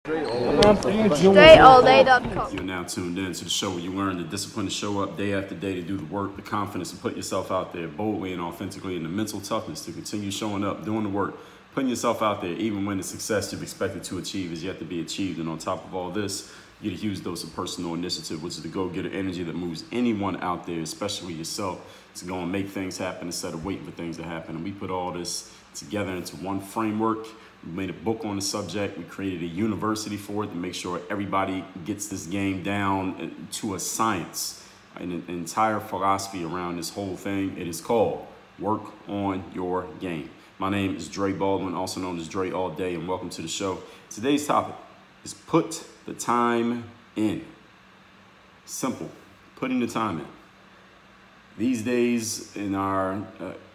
DreAllDay.com. You're now tuned in to the show where you learn the discipline to show up day after day, to do the work, the confidence to put yourself out there boldly and authentically, and the mental toughness to continue showing up, doing the work, putting yourself out there even when the success you've expected to achieve is yet to be achieved. And on top of all this, you get a huge dose of personal initiative, which is the go-getter energy that moves anyone out there, especially yourself, to go and make things happen instead of waiting for things to happen. And we put all this together into one framework. We made a book on the subject. We created a university for it to make sure everybody gets this game down to a science, an entire philosophy around this whole thing. It is called Work on Your Game. My name is Dre Baldwin, also known as Dre All Day, and welcome to the show. Today's topic is put the time in. Simple, putting the time in. These days in our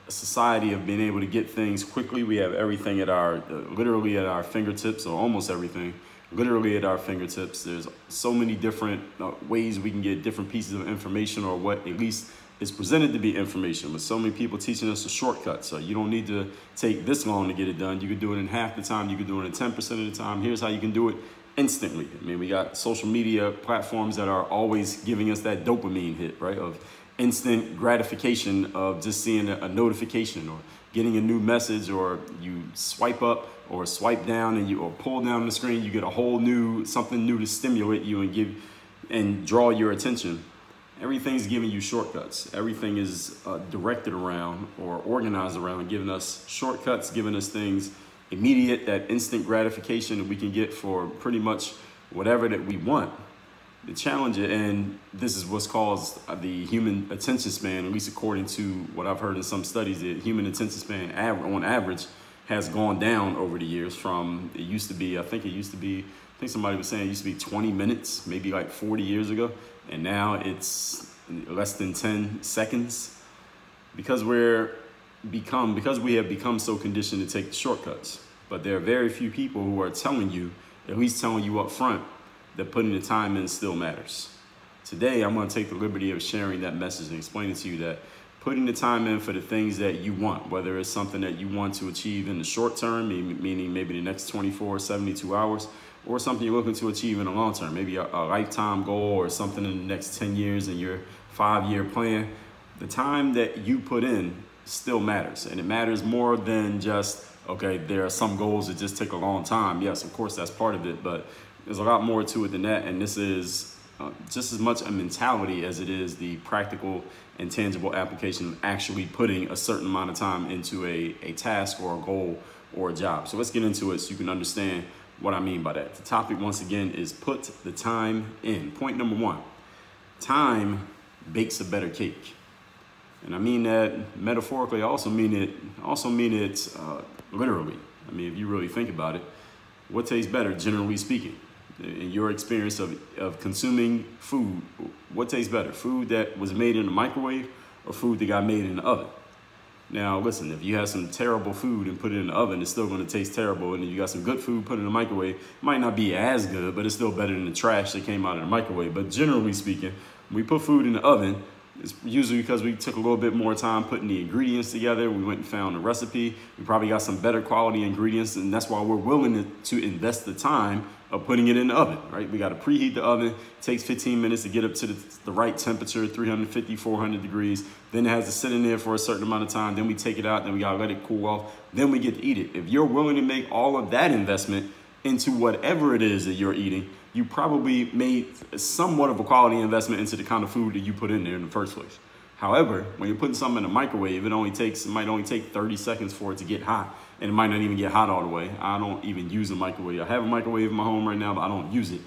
society of being able to get things quickly, we have everything at our, literally at our fingertips, or almost everything, literally at our fingertips. There's so many different ways we can get different pieces of information, or what at least is presented to be information, with so many people teaching us a shortcut. So you don't need to take this long to get it done. You can do it in half the time. You can do it in 10% of the time. Here's how you can do it instantly. I mean, we got social media platforms that are always giving us that dopamine hit, right? Of instant gratification of just seeing a notification or getting a new message, or you swipe up or swipe down and or pull down the screen, you get a whole new, something new to stimulate you and draw your attention. Everything's giving you shortcuts. Everything is directed around or organized around giving us shortcuts, giving us things immediate, that instant gratification that we can get for pretty much whatever that we want. The challenge, and this is what's caused the human attention span, at least according to what I've heard in some studies, the human attention span on average has gone down over the years from, it used to be, I think somebody was saying it used to be 20 minutes, maybe like 40 years ago. And now it's less than 10 seconds because we have become so conditioned to take the shortcuts. But there are very few people who are telling you, at least telling you up front, that putting the time in still matters. Today, I'm going to take the liberty of sharing that message and explaining to you that putting the time in for the things that you want, whether it's something that you want to achieve in the short term, meaning maybe the next 24, 72 hours, or something you're looking to achieve in the long term, maybe a lifetime goal or something in the next 10 years in your 5-year plan, the time that you put in still matters. And it matters more than just, okay, there are some goals that just take a long time. Yes, of course, that's part of it, but there's a lot more to it than that, and this is just as much a mentality as it is the practical and tangible application of actually putting a certain amount of time into a task or a goal or a job. So let's get into it so you can understand what I mean by that. The topic, once again, is put the time in. Point number 1, time bakes a better cake. And I mean that metaphorically. I also mean it literally. I mean, if you really think about it, what tastes better, generally speaking? In your experience of consuming food, what tastes better? Food that was made in the microwave or food that got made in the oven? Now, listen, if you have some terrible food and put it in the oven, it's still going to taste terrible. And then you got some good food, put it in the microwave, it might not be as good, but it's still better than the trash that came out of the microwave. But generally speaking, when we put food in the oven, it's usually because we took a little bit more time putting the ingredients together. We went and found a recipe. We probably got some better quality ingredients, and that's why we're willing to invest the time of putting it in the oven, right? We got to preheat the oven. It takes 15 minutes to get up to the right temperature, 350, 400 degrees. Then it has to sit in there for a certain amount of time. Then we take it out. Then we got to let it cool off. Then we get to eat it. If you're willing to make all of that investment into whatever it is that you're eating, you probably made somewhat of a quality investment into the kind of food that you put in there in the first place. However, when you're putting something in a microwave, it might only take 30 seconds for it to get hot, and it might not even get hot all the way. I don't even use a microwave. I have a microwave in my home right now, but I don't use it.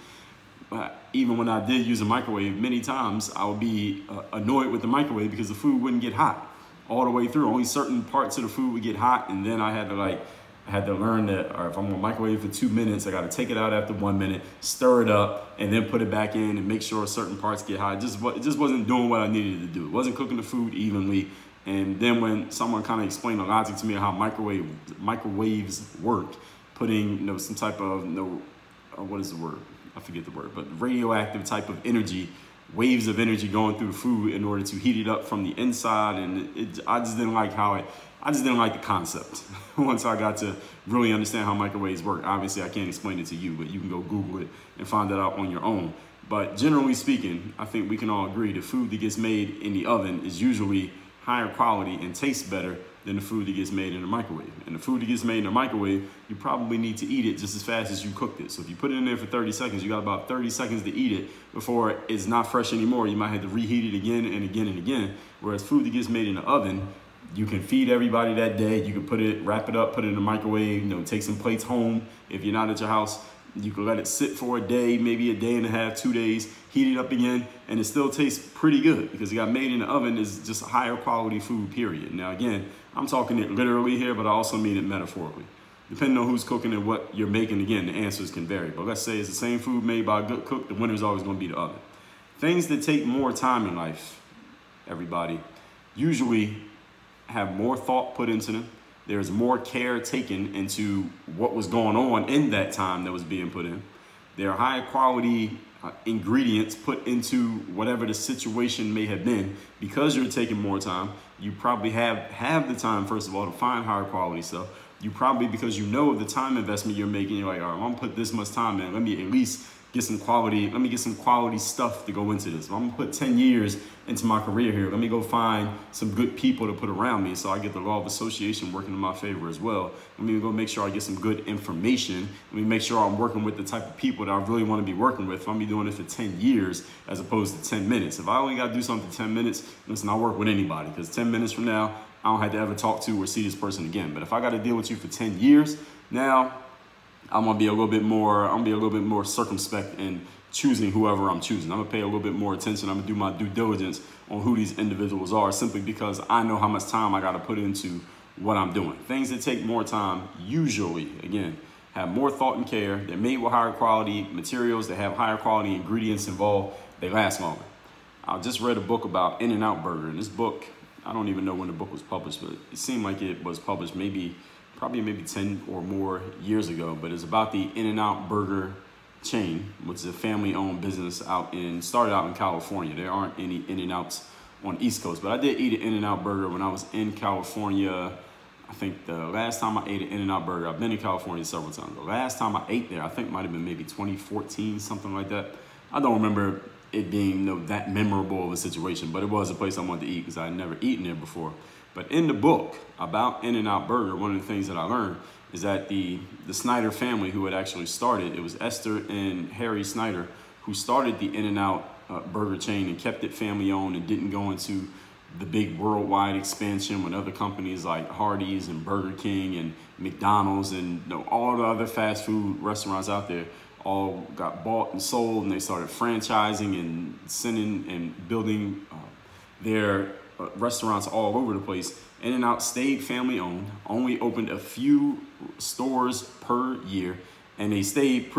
But even when I did use a microwave, many times I would be annoyed with the microwave because the food wouldn't get hot all the way through. Only certain parts of the food would get hot, and then I had to learn that, or if I'm gonna microwave for 2 minutes, I gotta take it out after 1 minute, stir it up, and then put it back in and make sure certain parts get hot. It just wasn't doing what I needed to do. It wasn't cooking the food evenly. And then when someone kind of explained the logic to me of how microwaves work, putting some type of what is the word? I forget the word, but radioactive type of energy, waves of energy going through the food in order to heat it up from the inside, and I just didn't like how I just didn't like the concept. Once I got to really understand how microwaves work, obviously I can't explain it to you, but you can go Google it and find that out on your own. But generally speaking, I think we can all agree the food that gets made in the oven is usually higher quality and tastes better than the food that gets made in the microwave. And the food that gets made in the microwave, you probably need to eat it just as fast as you cooked it. So if you put it in there for 30 seconds, you got about 30 seconds to eat it before it's not fresh anymore. You might have to reheat it again and again and again. Whereas food that gets made in the oven, you can feed everybody that day. You can put it, wrap it up, put it in the microwave, take some plates home. If you're not at your house, you can let it sit for a day, maybe a day and a half, 2 days, heat it up again, and it still tastes pretty good because it got made in the oven. Is just higher quality food, period. Now, again, I'm talking it literally here, but I also mean it metaphorically. Depending on who's cooking and what you're making, again, the answers can vary. But let's say it's the same food made by a good cook, the winner's always going to be the oven. Things that take more time in life, everybody, usually have more thought put into them. There's more care taken into what was going on in that time that was being put in. There are high quality ingredients put into whatever the situation may have been. Because you're taking more time, you probably have the time, first of all, to find higher quality stuff. You probably, because you know the time investment you're making, you're like, all right, I'm gonna put this much time in. Let me at least get some quality stuff to go into this. If I'm gonna put 10 years into my career here, let me go find some good people to put around me so I get the law of association working in my favor as well. Let me go make sure I get some good information. Let me make sure I'm working with the type of people that I really want to be working with. If I'm be doing it for 10 years as opposed to 10 minutes. If I only got to do something for 10 minutes, listen, I'll work with anybody because 10 minutes from now, I don't have to ever talk to or see this person again. But if I got to deal with you for 10 years, now I'm gonna be a little bit more circumspect in choosing whoever I'm choosing. I'm gonna pay a little bit more attention. I'm gonna do my due diligence on who these individuals are, simply because I know how much time I gotta put into what I'm doing. Things that take more time usually, again, have more thought and care. They're made with higher quality materials. They have higher quality ingredients involved. They last longer. I just read a book about In-N-Out Burger, and this book, I don't even know when the book was published, but it seemed like it was published probably 10 or more years ago. But it's about the In-N-Out Burger chain, which is a family-owned business started out in California. There aren't any In-N-Outs on the East Coast, but I did eat an In-N-Out Burger when I was in California. I think the last time I ate an In-N-Out Burger, I've been in California several times. The last time I ate there, I think might have been maybe 2014, something like that. I don't remember it being that memorable of a situation, but it was a place I wanted to eat because I had never eaten there before. But in the book about In-N-Out Burger, one of the things that I learned is that the Snyder family who had actually started, it was Esther and Harry Snyder who started the In-N-Out Burger chain and kept it family owned and didn't go into the big worldwide expansion when other companies like Hardee's and Burger King and McDonald's and all the other fast food restaurants out there all got bought and sold, and they started franchising and sending and building their restaurants all over the place. In-N-Out stayed family owned, only opened a few stores per year, and they stayed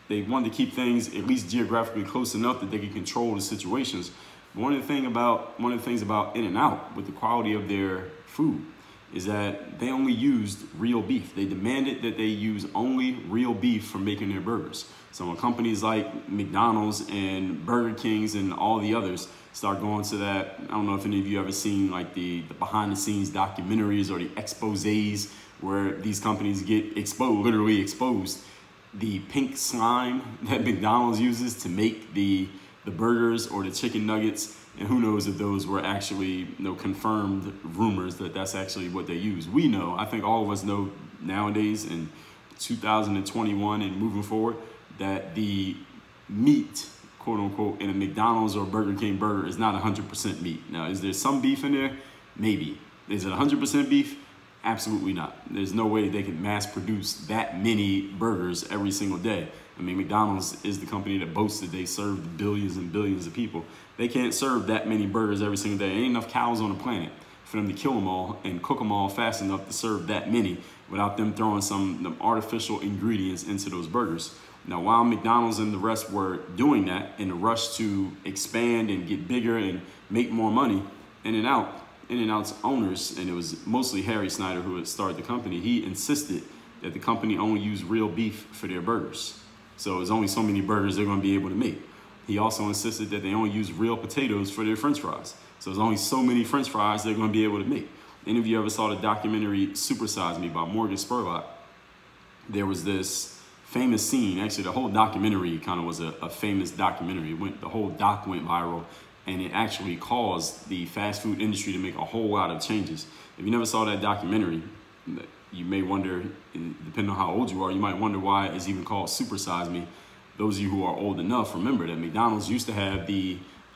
they wanted to keep things at least geographically close enough that they could control the situations. One of the things about In-N-Out with the quality of their food is that they only used real beef. They demanded that they use only real beef for making their burgers. So when companies like McDonald's and Burger Kings and all the others start going to that, I don't know if any of you ever seen like the behind the scenes documentaries or the exposés where these companies get exposed, literally exposed. The pink slime that McDonald's uses to make the burgers or the chicken nuggets, and who knows if those were actually confirmed rumors that that's actually what they use. We know, I think all of us know nowadays in 2021 and moving forward, that the meat, quote unquote, in a McDonald's or Burger King burger is not 100% meat. Now, is there some beef in there? Maybe. Is it 100% beef? Absolutely not. There's no way they can mass produce that many burgers every single day. I mean, McDonald's is the company that boasts that they serve billions and billions of people. They can't serve that many burgers every single day. There ain't enough cows on the planet for them to kill them all and cook them all fast enough to serve that many without them throwing some artificial ingredients into those burgers. Now, while McDonald's and the rest were doing that in a rush to expand and get bigger and make more money, In-N-Out's owners, and it was mostly Harry Snyder who had started the company, he insisted that the company only use real beef for their burgers. So there's only so many burgers they're going to be able to make. He also insisted that they only use real potatoes for their French fries. So there's only so many French fries they're going to be able to make. Any of you ever saw the documentary Super Size Me by Morgan Spurlock? There was this famous scene. Actually, the whole documentary kind of was a famous documentary. The whole doc went viral, and it actually caused the fast food industry to make a whole lot of changes. If you never saw that documentary, you may wonder, depending on how old you are, you might wonder why it's even called Super Size Me. Those of you who are old enough remember that McDonald's used to have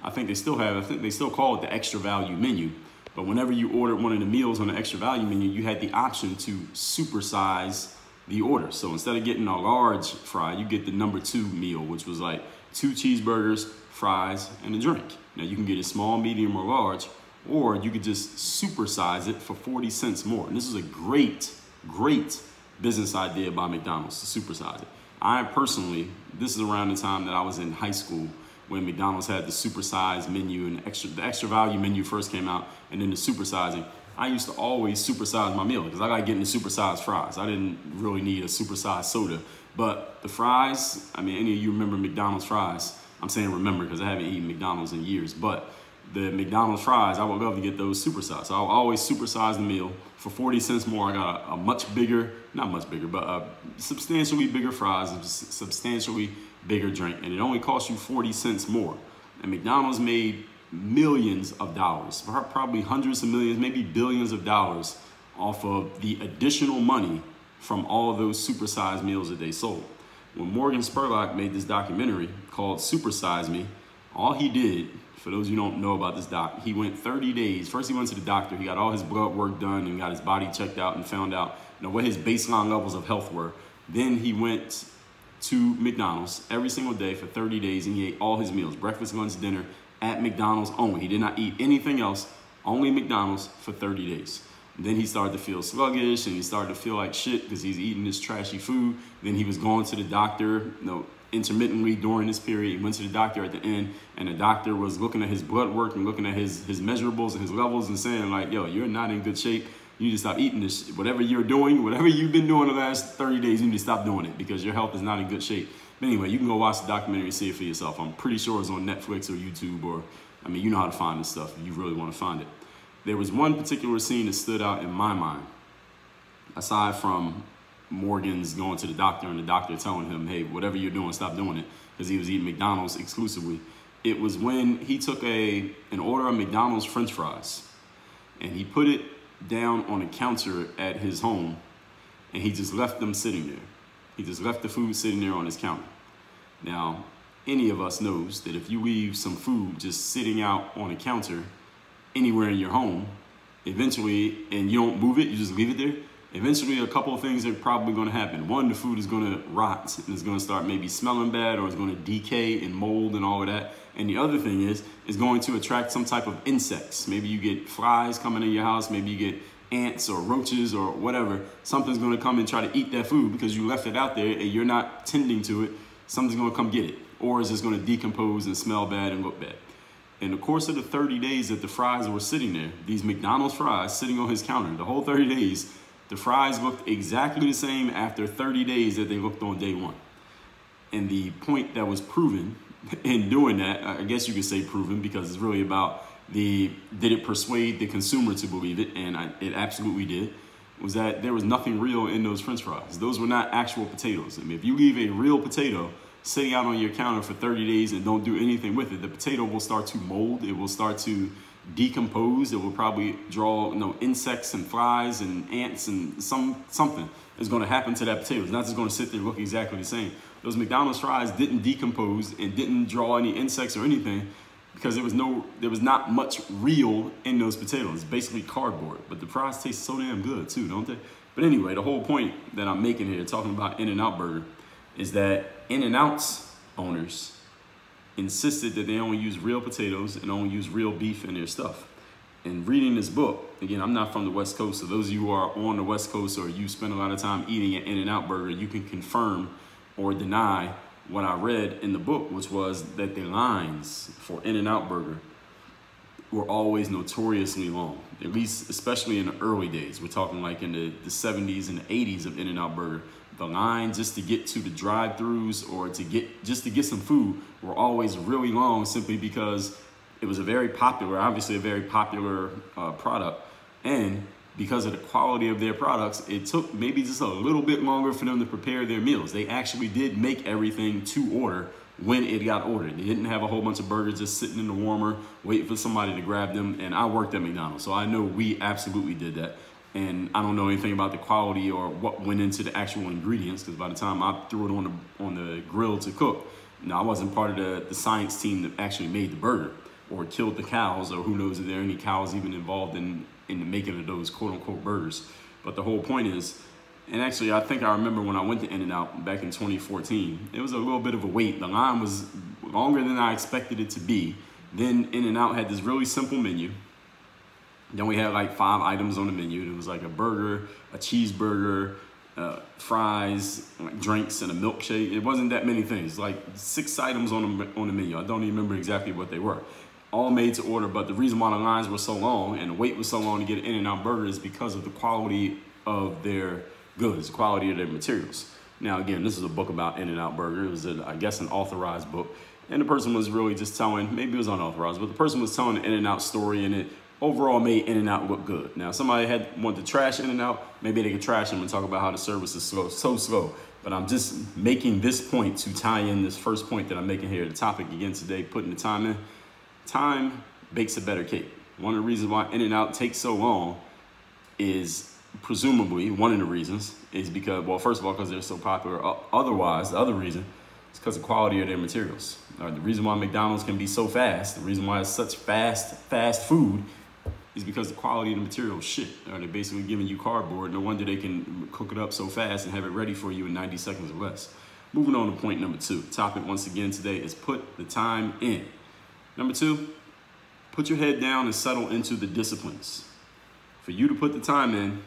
I think they still call it the extra value menu. But whenever you ordered one of the meals on the extra value menu, you had the option to supersize the order. So instead of getting a large fry, you get the #2 meal, which was like 2 cheeseburgers, fries, and a drink. Now you can get it small, medium, or large, or you could just supersize it for 40 cents more. And this is a great business idea by McDonald's to supersize it. I personally, this is around the time that I was in high school when McDonald's had the supersized menu and the extra value menu first came out, and then the supersizing. I used to always supersize my meal because I got getting the supersized fries. I didn't really need a supersized soda, but the fries, I mean, any of you remember McDonald's fries? I'm saying remember because I haven't eaten McDonald's in years, but the McDonald's fries, I would love to get those supersized. So I'll always supersize the meal. For 40 cents more, I got a much bigger, not much bigger, but a substantially bigger fries, and substantially bigger drink. And it only costs you 40 cents more. And McDonald's made millions of dollars, probably hundreds of millions, maybe billions of dollars off of the additional money from all of those supersized meals that they sold. When Morgan Spurlock made this documentary called Super Size Me, all he did, for those who don't know about this doc, he went 30 days. First he went to the doctor, he got all his blood work done and got his body checked out and found out what his baseline levels of health were. Then he went to McDonald's every single day for 30 days and he ate all his meals, breakfast, lunch, dinner, at McDonald's only. He did not eat anything else, only McDonald's for 30 days. Then he started to feel sluggish and he started to feel like shit because he's eating this trashy food. Then he was going to the doctor, intermittently during this period. He went to the doctor at the end and the doctor was looking at his blood work and looking at his measurables and his levels and saying like, yo, you're not in good shape. You need to stop eating this. Whatever you're doing, whatever you've been doing the last 30 days, you need to stop doing it because your health is not in good shape. But anyway, you can go watch the documentary and see it for yourself. I'm pretty sure it's on Netflix or YouTube or, I mean, you know how to find this stuff if you really want to find it. There was one particular scene that stood out in my mind, aside from Morgan's going to the doctor and the doctor telling him, hey, whatever you're doing, stop doing it, because he was eating McDonald's exclusively. It was when he took an order of McDonald's French fries and he put it down on a counter at his home and he just left them sitting there. He just left the food sitting there on his counter. Now, any of us knows that if you leave some food just sitting out on a counter anywhere in your home, eventually, and you don't move it, you just leave it there, eventually a couple of things are probably going to happen. One, the food is going to rot and it's going to start maybe smelling bad or it's going to decay and mold and all of that. And the other thing is going to attract some type of insects. Maybe you get flies coming in your house, maybe you get ants or roaches or whatever. Something's going to come and try to eat that food because you left it out there and you're not tending to it. Something's going to come get it, or it's just going to decompose and smell bad and look bad. In the course of the 30 days that the fries were sitting there, these McDonald's fries sitting on his counter, the whole 30 days, the fries looked exactly the same after 30 days that they looked on day one. And the point that was proven in doing that, I guess you could say proven because it's really about did it persuade the consumer to believe it, and it absolutely did, was that there was nothing real in those French fries. Those were not actual potatoes. I mean, if you leave a real potato sitting out on your counter for 30 days and don't do anything with it, the potato will start to mold. It will start to decompose. It will probably draw insects and flies and ants and something is going to happen to that potato. It's not just going to sit there and look exactly the same. Those McDonald's fries didn't decompose and didn't draw any insects or anything because there was not much real in those potatoes. It's basically cardboard, but the fries taste so damn good too, don't they? But anyway, the whole point that I'm making here, talking about In-N-Out Burger, is that In-N-Out's owners insisted that they only use real potatoes and only use real beef in their stuff. And reading this book, again, I'm not from the West Coast, so those of you who are on the West Coast or you spend a lot of time eating an In-N-Out Burger, you can confirm or deny what I read in the book, which was that the lines for In-N-Out Burger were always notoriously long, at least especially in the early days. We're talking like in the 70s and the 80s of In-N-Out Burger. The line just to get to the drive-thrus or to get some food were always really long simply because it was obviously a very popular product, And because of the quality of their products, it took maybe just a little bit longer for them to prepare their meals. They actually did make everything to order when it got ordered. They didn't have a whole bunch of burgers just sitting in the warmer, waiting for somebody to grab them. And I worked at McDonald's, so I know we absolutely did that. And I don't know anything about the quality or what went into the actual ingredients, because by the time I threw it on the grill to cook, I wasn't part of the science team that actually made the burger or killed the cows, or who knows if there are any cows even involved in the making of those quote-unquote burgers. But the whole point is, and actually I think I remember when I went to In-N-Out back in 2014, it was a little bit of a wait. The line was longer than I expected it to be. Then In-N-Out had this really simple menu. Then we had like 5 items on the menu. It was like a burger, a cheeseburger, fries, drinks, and a milkshake. It wasn't that many things, like 6 items on the menu. I don't even remember exactly what they were. All made to order, but the reason why the lines were so long and the wait was so long to get an In-N-Out burger is because of the quality of their goods, the quality of their materials. Now, again, this is a book about In-N-Out burger. It was, I guess, an authorized book. And the person was really just telling, maybe it was unauthorized, but the person was telling the In-N-Out story, and it overall made In-N-Out look good. Now, if somebody wanted to trash In-N-Out, maybe they could trash them and talk about how the service is so slow. But I'm just making this point to tie in this first point that I'm making here. The topic again today, putting the time in. Time bakes a better cake. One of the reasons why In-N-Out takes so long is presumably, one of the reasons is because, well, first of all, because they're so popular. Otherwise, the other reason is because of the quality of their materials. The reason why McDonald's can be so fast, the reason why it's such fast food is because the quality of the material is shit. They're basically giving you cardboard. No wonder they can cook it up so fast and have it ready for you in 90 seconds or less. Moving on to point number 2. Topic once again today is put the time in. Number 2, put your head down and settle into the disciplines. For you to put the time in,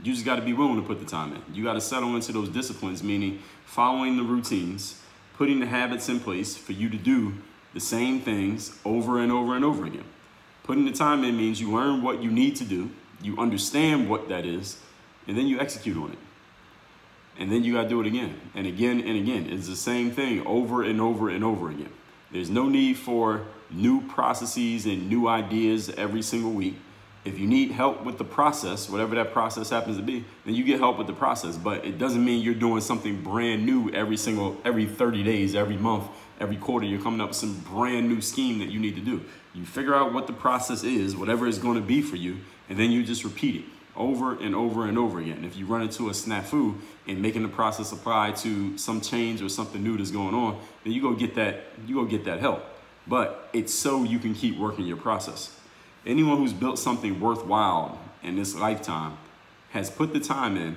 you just got to be willing to put the time in. You got to settle into those disciplines, meaning following the routines, putting the habits in place for you to do the same things over and over and over again. Putting the time in means you learn what you need to do, you understand what that is, and then you execute on it. And then you got to do it again and again and again. It's the same thing over and over and over again. There's no need for new processes and new ideas every single week. If you need help with the process, whatever that process happens to be, then you get help with the process. But it doesn't mean you're doing something brand new every 30 days, every month, every quarter. You're coming up with some brand new scheme that you need to do. You figure out what the process is, whatever it's going to be for you, and then you just repeat it over and over and over again. If you run into a snafu in making the process apply to some change or something new that's going on, then you go get that help. But it's so you can keep working your process. Anyone who's built something worthwhile in this lifetime has put the time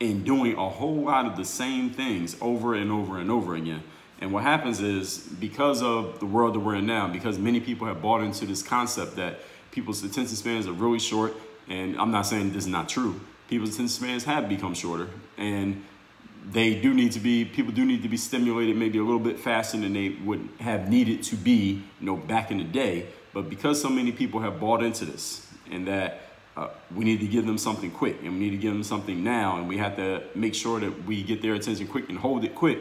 in doing a whole lot of the same things over and over and over again. And what happens is, because of the world that we're in now, because many people have bought into this concept that people's attention spans are really short, and I'm not saying this is not true. People's attention spans have become shorter, and people do need to be stimulated maybe a little bit faster than they would have needed to be, back in the day. But because so many people have bought into this, and that we need to give them something quick, and we need to give them something now, and we have to make sure that we get their attention quick and hold it quick,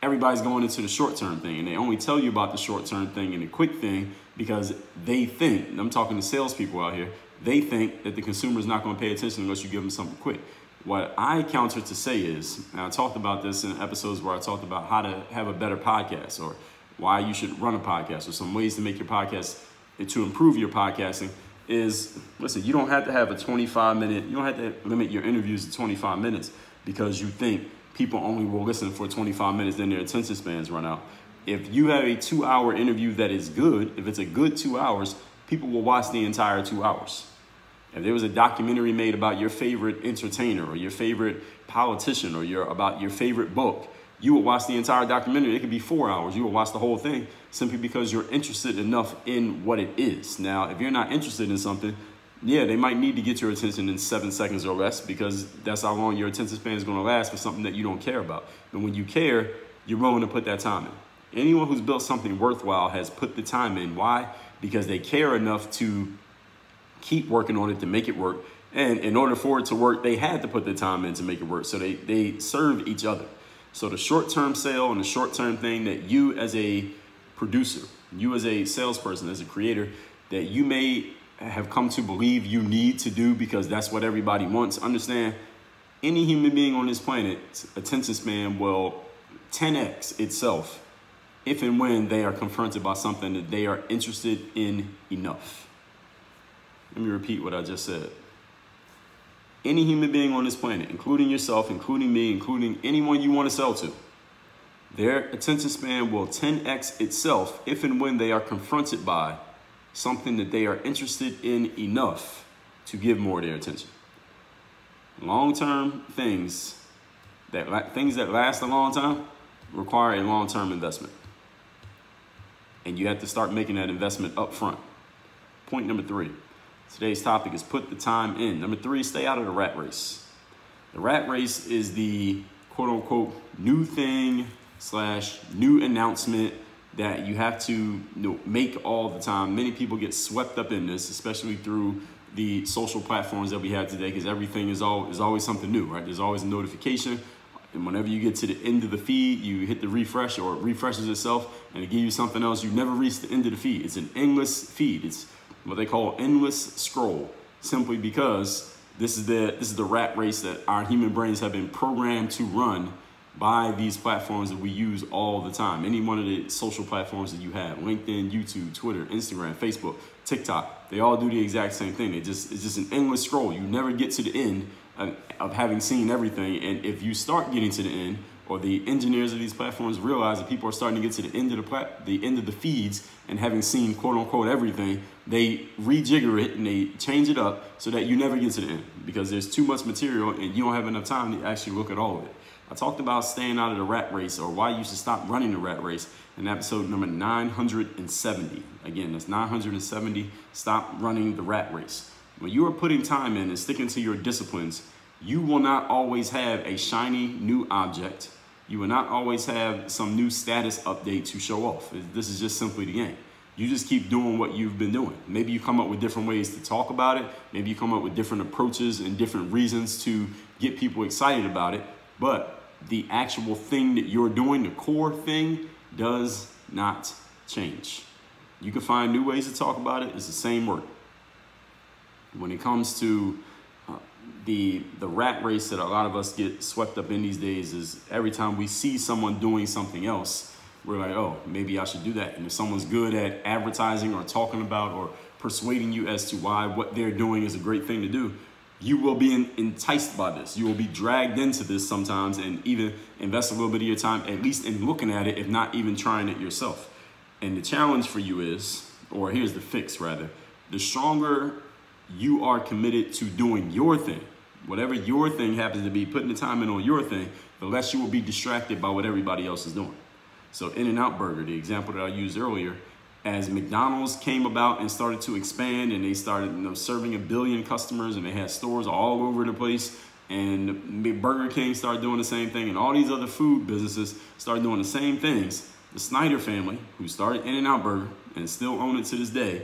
everybody's going into the short-term thing, and they only tell you about the short-term thing and the quick thing because they think, and I'm talking to salespeople out here, they think that the consumer is not going to pay attention unless you give them something quick. What I counter to say is, and I talked about this in episodes where I talked about how to have a better podcast, or why you should run a podcast, or some ways to make your podcast, to improve your podcasting, is, listen, you don't have to have you don't have to limit your interviews to 25 minutes because you think people only will listen for 25 minutes, then their attention spans run out. If you have a 2-hour interview that is good, if it's a good 2 hours, people will watch the entire 2 hours. If there was a documentary made about your favorite entertainer or your favorite politician or about your favorite book, you will watch the entire documentary. It could be 4 hours. You will watch the whole thing simply because you're interested enough in what it is. Now, if you're not interested in something, yeah, they might need to get your attention in 7 seconds or less because that's how long your attention span is going to last for something that you don't care about. But when you care, you're willing to put that time in. Anyone who's built something worthwhile has put the time in. Why? Because they care enough to keep working on it to make it work. And in order for it to work, they had to put the time in to make it work. So they serve each other. So the short-term sale and the short-term thing that you as a producer, you as a salesperson, as a creator, that you may have come to believe you need to do because that's what everybody wants. Understand, any human being on this planet's attention span will 10x itself if and when they are confronted by something that they are interested in enough. Let me repeat what I just said. Any human being on this planet, including yourself, including me, including anyone you want to sell to, their attention span will 10x itself if and when they are confronted by something that they are interested in enough to give more of their attention. Long-term things that last a long time require a long-term investment. And you have to start making that investment up front. Point number 3. Today's topic is put the time in. Number 3, stay out of the rat race. The rat race is the quote-unquote new thing / new announcement that you have to make all the time. Many people get swept up in this, especially through the social platforms that we have today, because everything is always something new, right? There's always a notification. And whenever you get to the end of the feed, you hit the refresh or it refreshes itself and it gives you something else. You never reach the end of the feed. It's an endless feed. It's what they call endless scroll, simply because this is the rat race that our human brains have been programmed to run by these platforms that we use all the time. Any one of the social platforms that you have, LinkedIn, YouTube, Twitter, Instagram, Facebook, TikTok, they all do the exact same thing. It's just an endless scroll. You never get to the end of having seen everything. And if you start getting to the end, or the engineers of these platforms realize that people are starting to get to the end of the feeds and having seen quote unquote everything, they rejigger it and they change it up so that you never get to the end because there's too much material and you don't have enough time to actually look at all of it. I talked about staying out of the rat race, or why you should stop running the rat race, in episode number 970. Again, that's 970, stop running the rat race. When you are putting time in and sticking to your disciplines, you will not always have a shiny new object. You will not always have some new status update to show off. This is just simply the game. You just keep doing what you've been doing. Maybe you come up with different ways to talk about it. Maybe you come up with different approaches and different reasons to get people excited about it. But the actual thing that you're doing, the core thing, does not change. You can find new ways to talk about it. It's the same work. When it comes to the rat race that a lot of us get swept up in these days, is every time we see someone doing something else, we're like, oh, maybe I should do that. And if someone's good at advertising or talking about or persuading you as to why what they're doing is a great thing to do, you will be enticed by this. You will be dragged into this sometimes and even invest a little bit of your time, at least in looking at it, if not even trying it yourself. And the challenge for you is, or here's the fix rather, the stronger you are committed to doing your thing, whatever your thing happens to be, putting the time in on your thing, the less you will be distracted by what everybody else is doing. So In-N-Out Burger, the example that I used earlier, as McDonald's came about and started to expand and they started serving 1 billion customers and they had stores all over the place, and Burger King started doing the same thing, and all these other food businesses started doing the same things, the Snyder family, who started In-N-Out Burger and still own it to this day,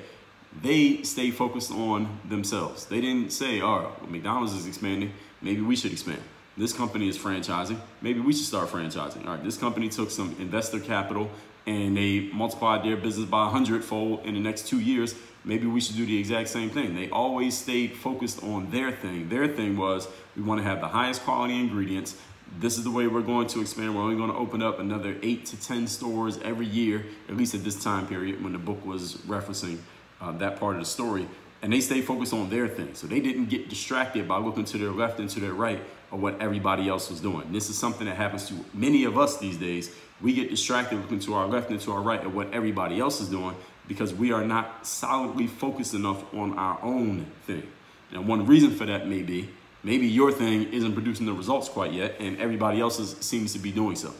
they stay focused on themselves. They didn't say, all right, well, McDonald's is expanding, maybe we should expand. This company is franchising, maybe we should start franchising. All right, this company took some investor capital and they multiplied their business by 100-fold in the next 2 years. Maybe we should do the exact same thing. They always stayed focused on their thing. Their thing was, we want to have the highest quality ingredients. This is the way we're going to expand. We're only going to open up another 8 to 10 stores every year, at least at this time period when the book was referencing that part of the story. And they stayed focused on their thing. So they didn't get distracted by looking to their left and to their right of what everybody else was doing. This is something that happens to many of us these days. We get distracted looking to our left and to our right of what everybody else is doing because we are not solidly focused enough on our own thing. Now, one reason for that may be, maybe your thing isn't producing the results quite yet and everybody else's seems to be doing so.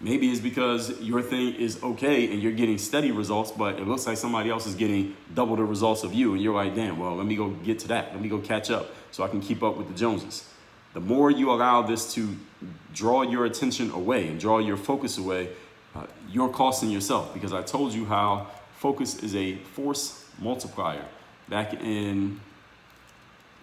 Maybe it's because your thing is okay and you're getting steady results, but it looks like somebody else is getting double the results of you. And you're like, damn, well, let me go get to that. Let me go catch up so I can keep up with the Joneses. The more you allow this to draw your attention away and draw your focus away, you're costing yourself, because I told you how focus is a force multiplier. Back in,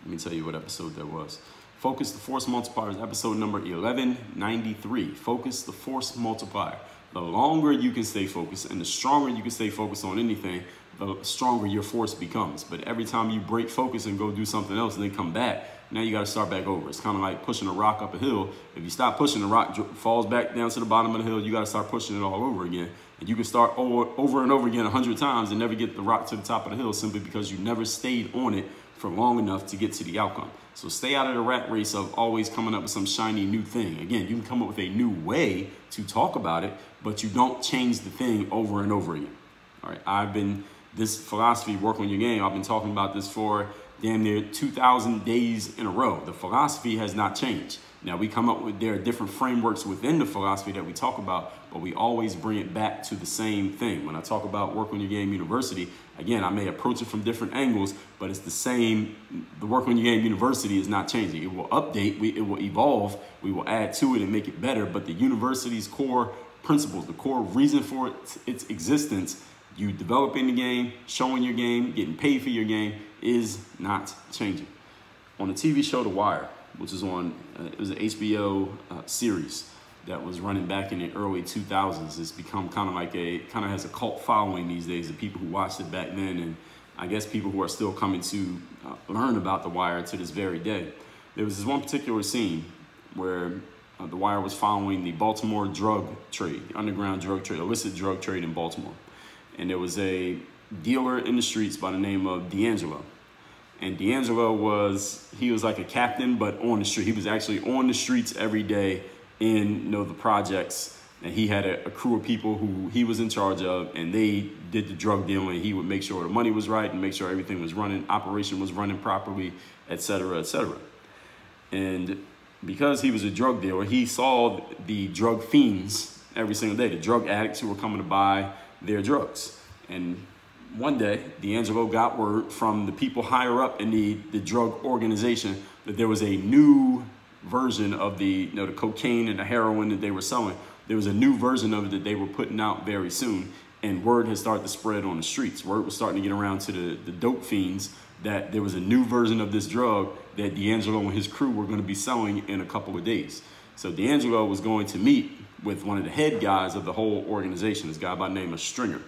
let me tell you what episode that was. Focus the Force Multiplier is episode number 1193. Focus the Force Multiplier. The longer you can stay focused and the stronger you can stay focused on anything, the stronger your force becomes. But every time you break focus and go do something else and then come back, now you got to start back over. It's kind of like pushing a rock up a hill. If you stop pushing, the rock falls back down to the bottom of the hill. You got to start pushing it all over again. And you can start over and over again 100 times and never get the rock to the top of the hill simply because you never stayed on it for long enough to get to the outcome. So stay out of the rat race of always coming up with some shiny new thing. Again, you can come up with a new way to talk about it, but you don't change the thing over and over again. All right, this philosophy, work on your game, I've been talking about this for damn near 2,000 days in a row. The philosophy has not changed. Now there are different frameworks within the philosophy that we talk about, but we always bring it back to the same thing. When I talk about Work on Your Game University, again, I may approach it from different angles, but it's the same. The Work on Your Game University is not changing. It will update, it will evolve, we will add to it and make it better, but the university's core principles, the core reason for its existence, you developing the game, showing your game, getting paid for your game, is not changing. On the TV show The Wire, which is it was an HBO series that was running back in the early 2000s. It's become kind of has a cult following these days of people who watched it back then, and I guess people who are still coming to learn about The Wire to this very day. There was this one particular scene where The Wire was following the Baltimore drug trade, the underground drug trade, illicit drug trade in Baltimore. And there was a dealer in the streets by the name of D'Angelo. And D'Angelo was like a captain, but on the street. He was actually on the streets every day in the projects. And he had a crew of people who he was in charge of, and they did the drug dealing. He would make sure the money was right and make sure everything was running, operation was running properly, et cetera, et cetera. And because he was a drug dealer, he saw the drug fiends every single day, the drug addicts who were coming to buy their drugs. And one day, D'Angelo got word from the people higher up in the drug organization that there was a new version of the cocaine and the heroin that they were selling. There was a new version of it that they were putting out very soon, and word had started to spread on the streets. Word was starting to get around to the dope fiends that there was a new version of this drug that D'Angelo and his crew were going to be selling in a couple of days. So D'Angelo was going to meet with one of the head guys of the whole organization, this guy by the name of Stringer.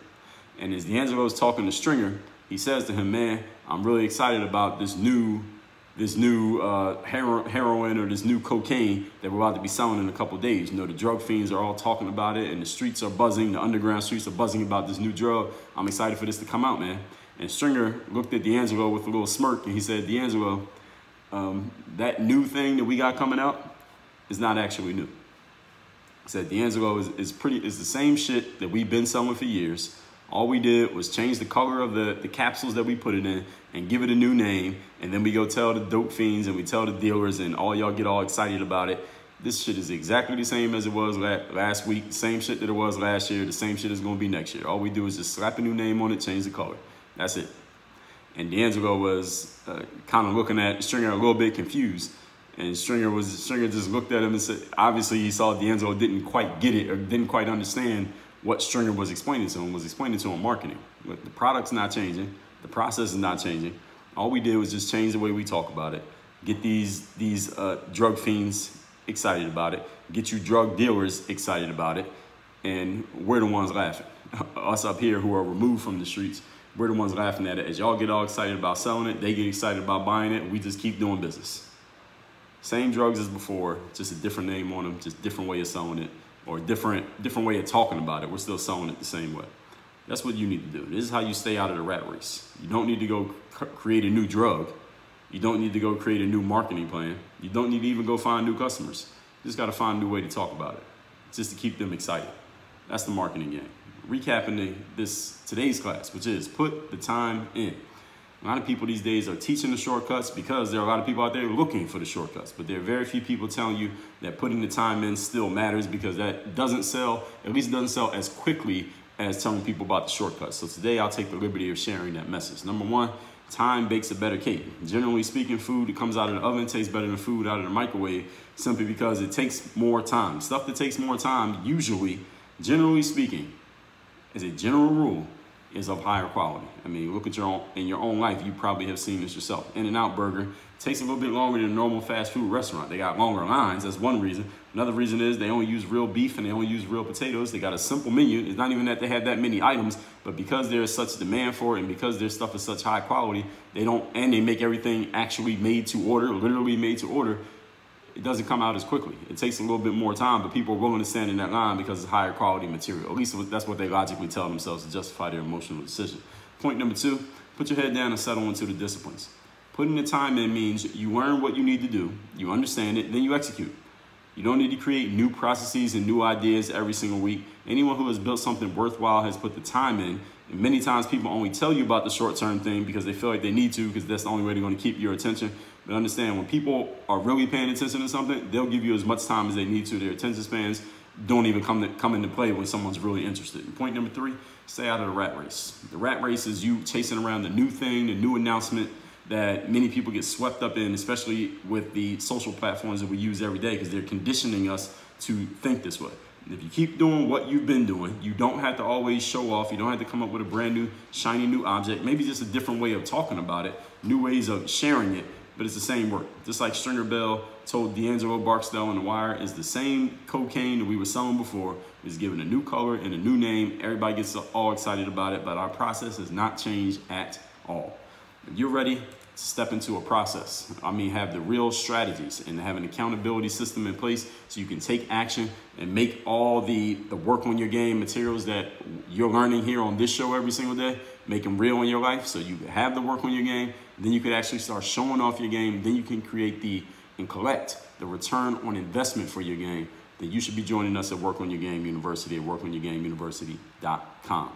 And as D'Angelo is talking to Stringer, he says to him, man, I'm really excited about this new heroin or this new cocaine that we're about to be selling in a couple of days. The drug fiends are all talking about it, and the streets are buzzing, the underground streets are buzzing about this new drug. I'm excited for this to come out, man. And Stringer looked at D'Angelo with a little smirk, and he said, D'Angelo, that new thing that we got coming out is not actually new. He said, D'Angelo is the same shit that we've been selling for years. All we did was change the color of the capsules that we put it in and give it a new name. And then we go tell the dope fiends and we tell the dealers and all y'all get all excited about it. This shit is exactly the same as it was last week. The same shit that it was last year. The same shit is going to be next year. All we do is just slap a new name on it, change the color. That's it. And D'Angelo was kind of looking at Stringer a little bit confused. And Stringer just looked at him and said, obviously he saw D'Angelo didn't quite get it or didn't quite understand what Stringer was explaining to him, marketing. But the product's not changing. The process is not changing. All we did was just change the way we talk about it. Get these drug fiends excited about it. Get you drug dealers excited about it. And we're the ones laughing. Us up here who are removed from the streets, we're the ones laughing at it. As y'all get all excited about selling it, they get excited about buying it, and we just keep doing business. Same drugs as before, just a different name on them, just different way of selling it, or a different way of talking about it. We're still selling it the same way. That's what you need to do. This is how you stay out of the rat race. You don't need to go create a new drug. You don't need to go create a new marketing plan. You don't need to even go find new customers. You just got to find a new way to talk about it, just to keep them excited. That's the marketing game. Recapping today's class, which is put the time in. A lot of people these days are teaching the shortcuts because there are a lot of people out there looking for the shortcuts, but there are very few people telling you that putting the time in still matters, because that doesn't sell, at least it doesn't sell as quickly as telling people about the shortcuts. So today I'll take the liberty of sharing that message. Number one, time bakes a better cake. Generally speaking, food that comes out of the oven tastes better than food out of the microwave, simply because it takes more time. Stuff that takes more time, usually, generally speaking, as a general rule, is of higher quality. I mean, look at in your own life, you probably have seen this yourself. In-N-Out Burger takes a little bit longer than a normal fast food restaurant. They got longer lines. That's one reason. Another reason is they only use real beef and they only use real potatoes. They got a simple menu. It's not even that they have that many items, but because there's such demand for it and because their stuff is such high quality, they make everything actually made to order, literally made to order. It doesn't come out as quickly. It takes a little bit more time, but people are willing to stand in that line because it's higher quality material. At least that's what they logically tell themselves to justify their emotional decision. Point number 2, put your head down and settle into the disciplines. Putting the time in means you learn what you need to do, you understand it, then you execute. You don't need to create new processes and new ideas every single week. Anyone who has built something worthwhile has put the time in. And many times people only tell you about the short-term thing because they feel like they need to, because that's the only way they're going to keep your attention. But understand, when people are really paying attention to something, they'll give you as much time as they need to. Their attention spans don't even come into play when someone's really interested. And point number 3, stay out of the rat race. The rat race is you chasing around the new thing, the new announcement that many people get swept up in, especially with the social platforms that we use every day, because they're conditioning us to think this way. And if you keep doing what you've been doing, you don't have to always show off. You don't have to come up with a brand new, shiny new object. Maybe just a different way of talking about it, new ways of sharing it, but it's the same work. Just like Stringer Bell told D'Angelo Barksdale on The Wire, it's the same cocaine that we were selling before. It's given a new color and a new name. Everybody gets all excited about it, but our process has not changed at all. If you're ready to step into a process, have the real strategies and have an accountability system in place so you can take action and make all the work on your game materials that you're learning here on this show every single day, make them real in your life so you can have the work on your game. Then you could actually start showing off your game. Then you can create and collect the return on investment for your game. Then you should be joining us at Work on Your Game University at workonyourgameuniversity.com.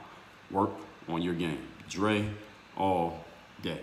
Work on your game. Dre all day.